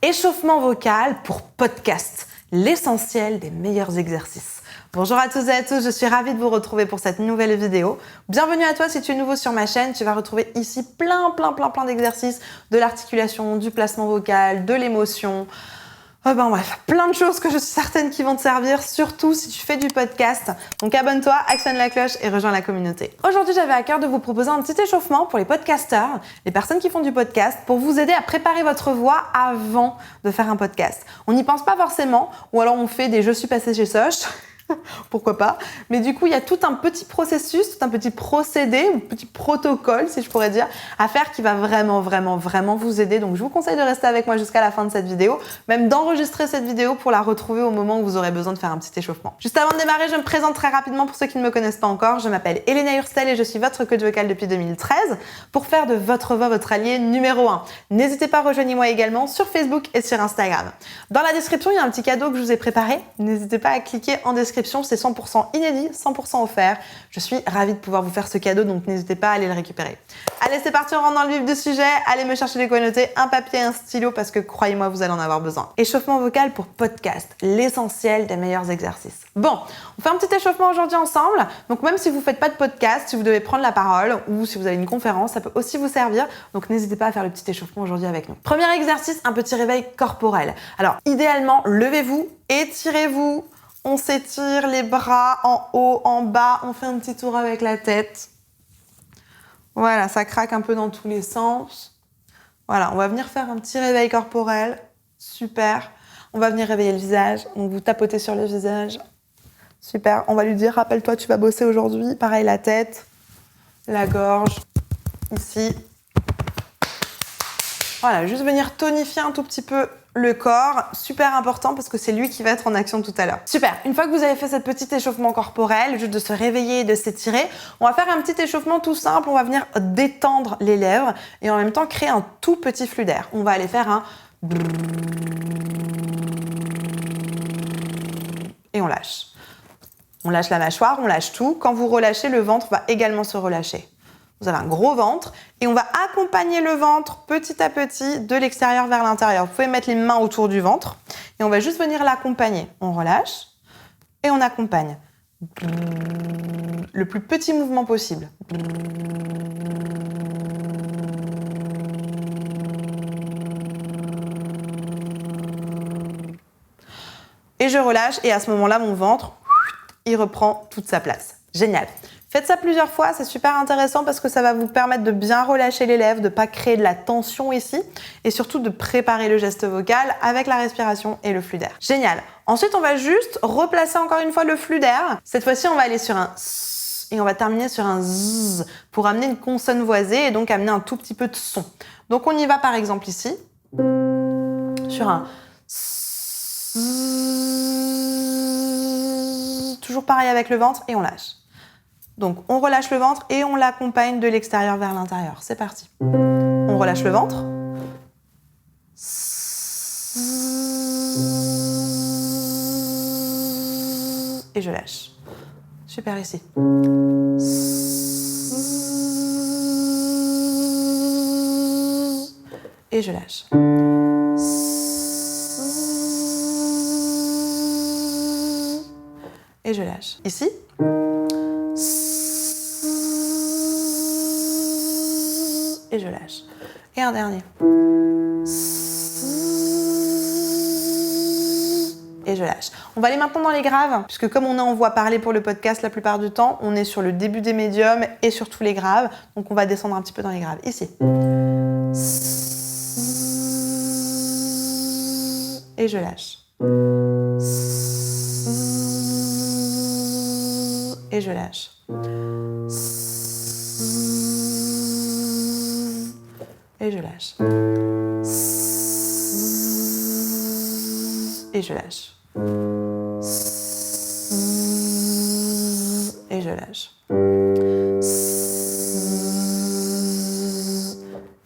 Échauffement vocal pour podcast, l'essentiel des meilleurs exercices. Bonjour à tous et à tous, je suis ravie de vous retrouver pour cette nouvelle vidéo. Bienvenue à toi si tu es nouveau sur ma chaîne, tu vas retrouver ici plein d'exercices, de l'articulation, du placement vocal, de l'émotion. Bref, plein de choses que je suis certaine qui vont te servir, surtout si tu fais du podcast. Donc abonne-toi, actionne la cloche et rejoins la communauté. Aujourd'hui, j'avais à cœur de vous proposer un petit échauffement pour les podcasteurs, les personnes qui font du podcast, pour vous aider à préparer votre voix avant de faire un podcast. On n'y pense pas forcément, ou alors on fait des « je suis passé chez Soch ». Pourquoi pas. Mais du coup, il y a tout un petit processus, tout un petit procédé, un petit protocole, si je pourrais dire, à faire qui va vraiment vous aider. Donc, je vous conseille de rester avec moi jusqu'à la fin de cette vidéo, même d'enregistrer cette vidéo pour la retrouver au moment où vous aurez besoin de faire un petit échauffement. Juste avant de démarrer, je me présente très rapidement pour ceux qui ne me connaissent pas encore. Je m'appelle Elena Hurstel et je suis votre coach vocal depuis 2013 pour faire de votre voix votre allié numéro 1. N'hésitez pas, rejoignez-moi également sur Facebook et sur Instagram. Dans la description, il y a un petit cadeau que je vous ai préparé. N'hésitez pas à cliquer en description. C'est 100% inédit, 100% offert. Je suis ravie de pouvoir vous faire ce cadeau, donc n'hésitez pas à aller le récupérer. Allez, c'est parti, on rentre dans le vif du sujet. Allez me chercher des quoi noter, un papier et un stylo, parce que croyez-moi, vous allez en avoir besoin. Échauffement vocal pour podcast, l'essentiel des meilleurs exercices. Bon, on fait un petit échauffement aujourd'hui ensemble. Donc même si vous ne faites pas de podcast, si vous devez prendre la parole ou si vous avez une conférence, ça peut aussi vous servir. Donc n'hésitez pas à faire le petit échauffement aujourd'hui avec nous. Premier exercice, un petit réveil corporel. Alors idéalement, levez-vous, étirez-vous. On s'étire les bras en haut, en bas. On fait un petit tour avec la tête. Voilà, ça craque un peu dans tous les sens. Voilà, on va venir faire un petit réveil corporel. Super. On va venir réveiller le visage. Donc, vous tapotez sur le visage. Super. On va lui dire, rappelle-toi, tu vas bosser aujourd'hui. Pareil, la tête, la gorge, ici. Voilà, juste venir tonifier un tout petit peu le corps, super important parce que c'est lui qui va être en action tout à l'heure. Super, une fois que vous avez fait cette petite échauffement corporel, juste de se réveiller et de s'étirer, on va faire un petit échauffement tout simple, on va venir détendre les lèvres et en même temps créer un tout petit flux d'air. On va aller faire un... et on lâche. On lâche la mâchoire, on lâche tout. Quand vous relâchez, le ventre va également se relâcher. Vous avez un gros ventre et on va accompagner le ventre petit à petit de l'extérieur vers l'intérieur. Vous pouvez mettre les mains autour du ventre et on va juste venir l'accompagner. On relâche et on accompagne. Le plus petit mouvement possible. Et je relâche et à ce moment-là, mon ventre, il reprend toute sa place. Génial. Faites ça plusieurs fois, c'est super intéressant parce que ça va vous permettre de bien relâcher les lèvres, de ne pas créer de la tension ici et surtout de préparer le geste vocal avec la respiration et le flux d'air. Génial. Ensuite, on va juste replacer encore une fois le flux d'air. Cette fois-ci, on va aller sur un S et on va terminer sur un Z pour amener une consonne voisée et donc amener un tout petit peu de son. Donc, on y va par exemple ici sur un S. Toujours pareil avec le ventre et on lâche. Donc, on relâche le ventre et on l'accompagne de l'extérieur vers l'intérieur. C'est parti. On relâche le ventre. Et je lâche. Super ici. Et je lâche. Et je lâche. Ici. Et je lâche. Et un dernier. Et je lâche. On va aller maintenant dans les graves, puisque comme on est en voix parlée pour le podcast la plupart du temps, on est sur le début des médiums et sur tous les graves. Donc on va descendre un petit peu dans les graves. Ici. Et je lâche. Et je lâche. Et je lâche. Et je lâche. Et je lâche.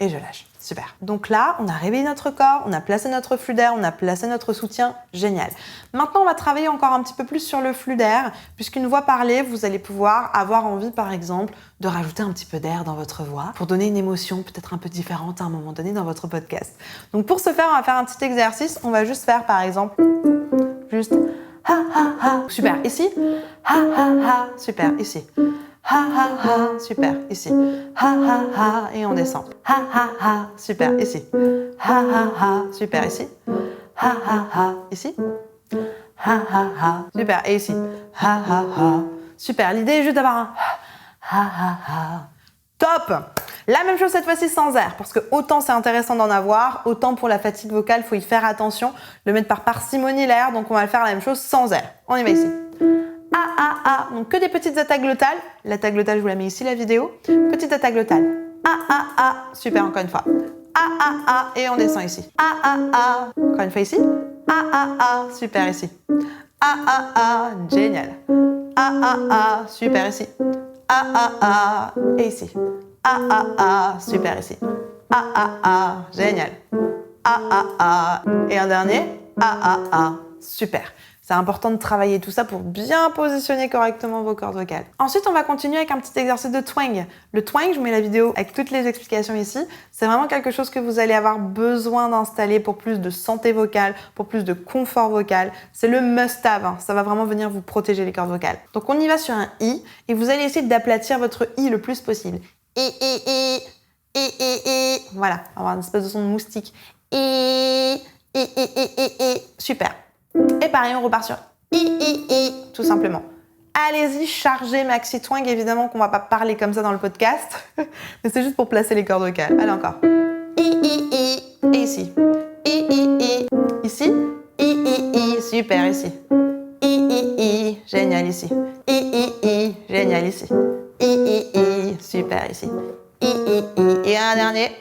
Et je lâche. Super. Donc là, on a réveillé notre corps, on a placé notre flux d'air, on a placé notre soutien. Génial. Maintenant, on va travailler encore un petit peu plus sur le flux d'air, puisqu'une voix parlée, vous allez pouvoir avoir envie, par exemple, de rajouter un petit peu d'air dans votre voix pour donner une émotion peut-être un peu différente à un moment donné dans votre podcast. Donc pour ce faire, on va faire un petit exercice. On va juste faire, par exemple, juste ha ha ha. Super. Ici. Ha ha ha. Super. Ici. Ha ha ha, super, ici. Ha ha ha, et on descend. Ha ha ha, super, ici. Ha ha ha, super, ici. Ha ha ha, ici. Ha ha ha, super, et ici. Ha ha ha, super. L'idée est juste d'avoir un ha ha ha. Top! La même chose cette fois-ci sans air, parce que autant c'est intéressant d'en avoir, autant pour la fatigue vocale, il faut y faire attention, le mettre par parcimonie l'air, donc on va le faire la même chose sans air. On y va ici. Ah, ah, ah. Donc que des petites attaques glottales. L'attaque glottale, je vous la mets ici, la vidéo. Petite attaque glottale. Ah, ah, ah. Super, encore une fois. Ah, ah, ah. Et on descend ici. Ah, ah, ah. Encore une fois ici. Ah, ah, ah. Super, ici. Ah, ah, ah. Génial. Ah, ah, ah. Super, ici. Ah, ah, ah. Et ici. Ah, ah, ah. Super, ici. Ah, ah, ah. Génial. Ah, ah, ah. Et un dernier. Ah, ah, ah. Super. C'est important de travailler tout ça pour bien positionner correctement vos cordes vocales. Ensuite, on va continuer avec un petit exercice de twang. Le twang, je vous mets la vidéo avec toutes les explications ici. C'est vraiment quelque chose que vous allez avoir besoin d'installer pour plus de santé vocale, pour plus de confort vocal. C'est le must-have. Hein. Ça va vraiment venir vous protéger les cordes vocales. Donc, on y va sur un I et vous allez essayer d'aplatir votre I le plus possible. Et. Voilà, on va avoir une espèce de son de moustique. Super. Et pareil, on repart sur I, tout simplement. Allez-y, chargez maxi twang. Évidemment qu'on va pas parler comme ça dans le podcast, mais c'est juste pour placer les cordes vocales. Allez, encore. I, et ici. I, ici. I, super, ici. I, génial, ici. I, génial, ici. I, super, ici. I, et un dernier.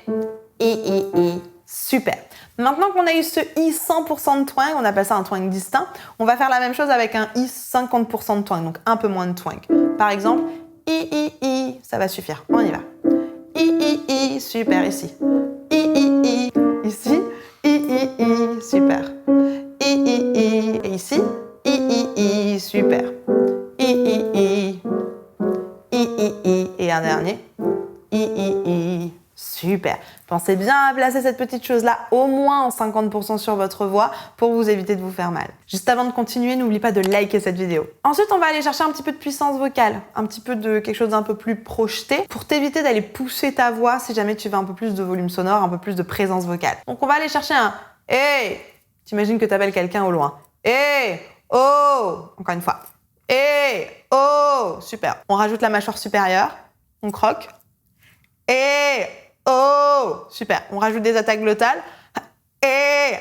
I, super. Maintenant qu'on a eu ce I 100% de twang, on appelle ça un twang distinct, on va faire la même chose avec un I 50% de twang, donc un peu moins de twang. Par exemple, I, ça va suffire. On y va. I, super, ici. I, ici. I, super. I, et ici. I, super. I, et un dernier. I, super. Pensez bien à placer cette petite chose-là au moins en 50% sur votre voix pour vous éviter de vous faire mal. Juste avant de continuer, n'oublie pas de liker cette vidéo. Ensuite, on va aller chercher un petit peu de puissance vocale, un petit peu de quelque chose d'un peu plus projeté pour t'éviter d'aller pousser ta voix si jamais tu veux un peu plus de volume sonore, un peu plus de présence vocale. Donc, on va aller chercher un « Hey ». T'imagines que t'appelles quelqu'un au loin. « Hey, oh ». Encore une fois. « Hey, oh ». Super. On rajoute la mâchoire supérieure. On croque. « Hey, oh ». Super. On rajoute des attaques glottales. « Hey,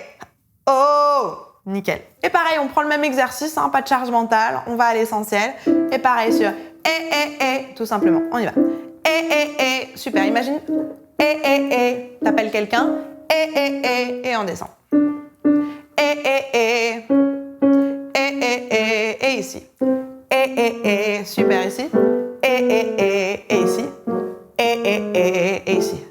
oh ». Nickel. Et pareil, on prend le même exercice, hein, pas de charge mentale. On va à l'essentiel. Et pareil sur « Hey », tout simplement. On y va. « Hey ». Super. Imagine « Hey ». T'appelles quelqu'un. « Hey ». Et on descend. « Hey ». Et ici. « Hey ». Super ici. « Hey ». Et ici. Et ici.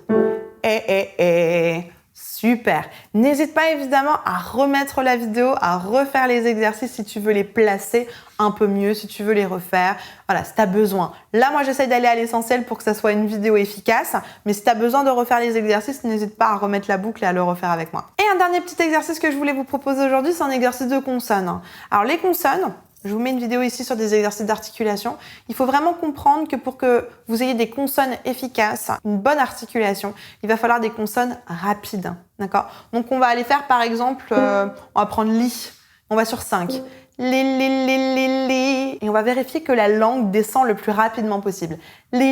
Et. Super. N'hésite pas évidemment à remettre la vidéo, à refaire les exercices si tu veux les placer un peu mieux, si tu veux les refaire. Voilà, si tu as besoin. Là, moi, j'essaie d'aller à l'essentiel pour que ça soit une vidéo efficace. Mais si tu as besoin de refaire les exercices, n'hésite pas à remettre la boucle et à le refaire avec moi. Et un dernier petit exercice que je voulais vous proposer aujourd'hui, c'est un exercice de consonnes. Alors, les consonnes, je vous mets une vidéo ici sur des exercices d'articulation. Il faut vraiment comprendre que pour que vous ayez des consonnes efficaces, une bonne articulation, il va falloir des consonnes rapides. D'accord ? Donc, on va aller faire, par exemple, on va prendre li. On va sur 5. Li. Et on va vérifier que la langue descend le plus rapidement possible. Li.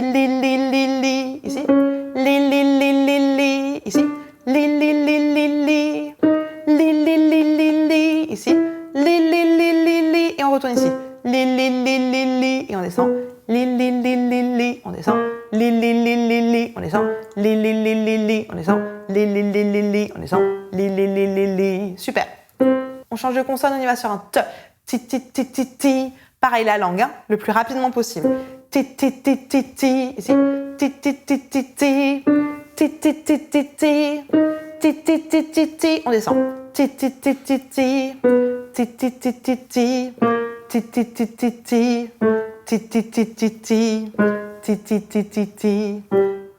Ici. Li. Ici. Li. Ici. Li. Et on retourne ici. Li. Et on descend. Li. On descend. Li. On descend. Li. On descend. Li. On descend. Li. Super. On change de consonne, on y va sur un T. Ti. Pareil la langue, hein, le plus rapidement possible. Ti. Ici. Ti. Ti ti ti ti ti. Ti ti ti ti ti. On descend. Ti ti ti ti ti. Ti ti ti ti ti. Ti ti ti ti ti. Ti ti ti ti ti. Ti ti ti ti ti.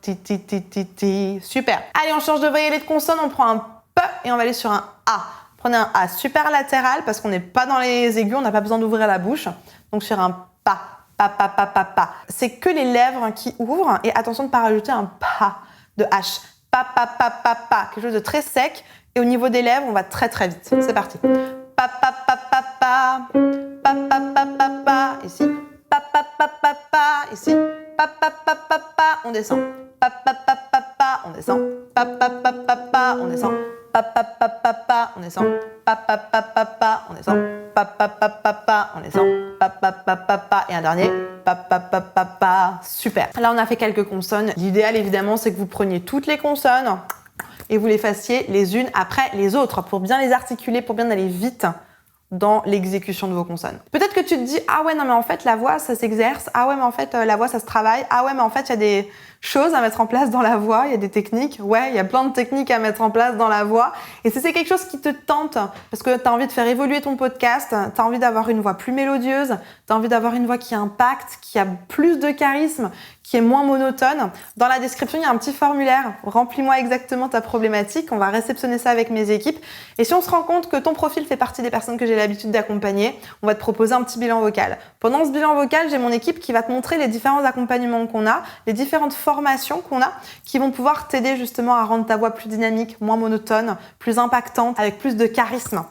Ti ti ti ti ti. Super. Allez, on change de voyelle et de consonne. On prend un P et on va aller sur un A. Prenez un A super latéral parce qu'on n'est pas dans les aigus, on n'a pas besoin d'ouvrir la bouche. Donc sur un pa, pa, pa, pa, pa, pa. C'est que les lèvres qui ouvrent et attention de ne pas rajouter un pa de H. Pa, pa, pa, pa, pa. Quelque chose de très sec. Et au niveau des lèvres, on va très très vite. C'est parti. Pa, pa, pa, pa, pa. Pa, pa, pa, pa, pa. Ici. Pa, pa, pa, pa, pa. Ici. Pa, pa, pa, pa, pa. On descend. Pa, pa, pa, pa, pa. On descend. Pa, pa, pa, pa, pa. On descend. Pa, pa, pa, pa, pa. On descend. Pa, pa, pa, pa, pa. On descend. Pa, pa, pa, pa, pa. On descend. Pa, pa, pa, pa, pa. Et un dernier. Pa, pa, pa, pa, pa. Super. Là, on a fait quelques consonnes. L'idéal, évidemment, c'est que vous preniez toutes les consonnes et vous les fassiez les unes après les autres pour bien les articuler, pour bien aller vite dans l'exécution de vos consonnes. Peut-être que tu te dis « Ah ouais, non mais en fait, la voix, ça s'exerce. Ah ouais, mais en fait, la voix, ça se travaille. Ah ouais, mais en fait, il y a des choses à mettre en place dans la voix. Il y a des techniques. Ouais, il y a plein de techniques à mettre en place dans la voix. » Et si c'est quelque chose qui te tente, parce que tu as envie de faire évoluer ton podcast, tu as envie d'avoir une voix plus mélodieuse, tu as envie d'avoir une voix qui impacte, qui a plus de charisme, qui est moins monotone, dans la description, il y a un petit formulaire. Remplis-moi exactement ta problématique. On va réceptionner ça avec mes équipes. Et si on se rend compte que ton profil fait partie des personnes que j'ai l'habitude d'accompagner, on va te proposer un petit bilan vocal. Pendant ce bilan vocal, j'ai mon équipe qui va te montrer les différents accompagnements qu'on a, les différentes formations qu'on a, qui vont pouvoir t'aider justement à rendre ta voix plus dynamique, moins monotone, plus impactante, avec plus de charisme.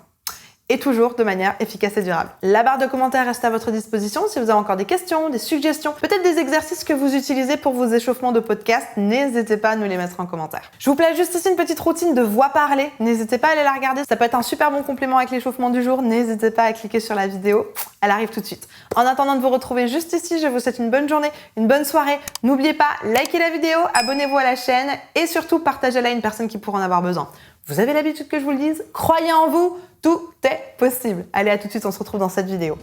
Et toujours de manière efficace et durable. La barre de commentaires reste à votre disposition. Si vous avez encore des questions, des suggestions, peut-être des exercices que vous utilisez pour vos échauffements de podcast, n'hésitez pas à nous les mettre en commentaire. Je vous place juste ici une petite routine de voix parlée. N'hésitez pas à aller la regarder. Ça peut être un super bon complément avec l'échauffement du jour. N'hésitez pas à cliquer sur la vidéo. Elle arrive tout de suite. En attendant de vous retrouver juste ici, je vous souhaite une bonne journée, une bonne soirée. N'oubliez pas, likez la vidéo, abonnez-vous à la chaîne et surtout partagez-la à une personne qui pourrait en avoir besoin. Vous avez l'habitude que je vous le dise, croyez en vous, tout est possible. Allez, à tout de suite, on se retrouve dans cette vidéo.